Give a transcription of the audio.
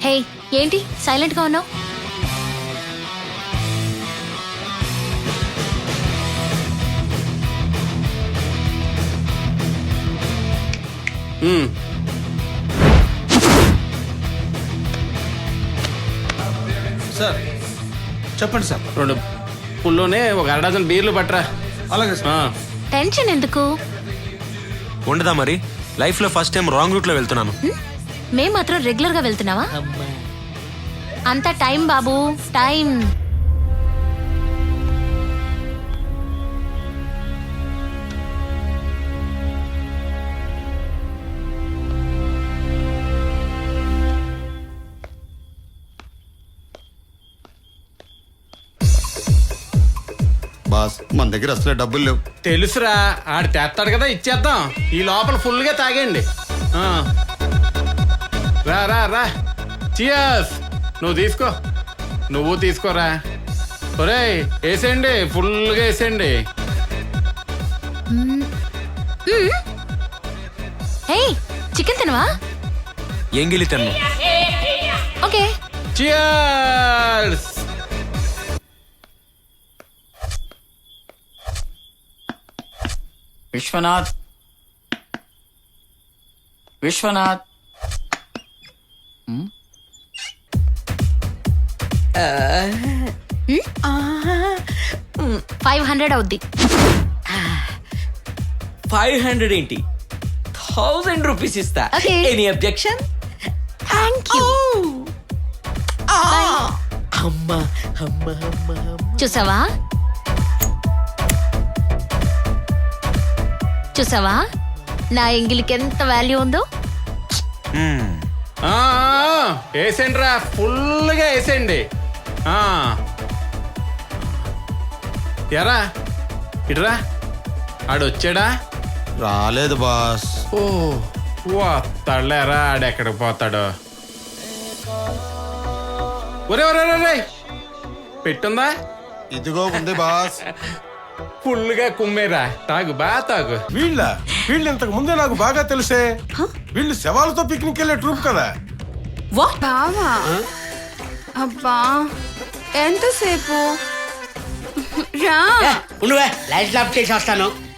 హే ఏంటి సైలెంట్ గా ఉన్నావు? సార్ చెప్పండి సార్. 2 పుల్లోనే ఒక 1 డజన్ బీర్లు పట్టరా. అలాగే సార్. టెన్షన్ ఎందుకు? ఉండదా మరి? లైఫ్ లో ఫస్ట్ టైం రాంగ్ రూట్ లో వెళ్తున్నాను. మేం మాత్రం రెగ్యులర్ గా వెళ్తున్నావా? అంత టైం బాబు, టైం. బాస్ మన దగ్గర అసలే డబ్బులు లేవు. తెలుసురా, ఆడు తెస్తాడు కదా, ఇచ్చేద్దాం. ఈ లోపల ఫుల్గా తాగండి. రా రా రా, చియర్స్. నువ్వు తీసుకో, నువ్వు తీసుకోరా. ఒరేయ్ వేసేయండి, ఫుల్గా వేసేయండి. హే చికెన్ తినవా? ఎంగిలి తిన్ను. ఓకే. చియర్స్. విశ్వనాథ్, విశ్వనాథ్. 500 అవుద్ది. 500 ఏంటి, 1000 రూపీస్ ఇస్తా. Okay. Any objection? Thank you. అమ్మా అమ్మా అమ్మా. చూసావా చూసావా నా ఎంగిలికి ఎంత వాల్యూ ఉందో? వేసేయండి రా, ఫుల్గా వేసేయండి. ఎరా ఇటురా, ఆడొచ్చాడా? రాలేదు బాస్. ఓ వస్తాడులేరా, ఆడెక్కడికి పోతాడు. ఒరే ఒరే ఒరే, పెట్టుందా? ఇదిగో ఉంది బాస్. ఫుల్గా కుమ్మేరా, తాగు, బాగా తాగు. వీళ్ళు ఇంతకు ముందే నాకు బాగా తెలుసే. వీళ్ళు శవాలతో పిక్నిక్ వెళ్ళే ట్రూప్ కదా. బావా, అబ్బా ఎంతసేపు రా. నువ్వే లైట్ ఆఫ్ చేసి వస్తాను.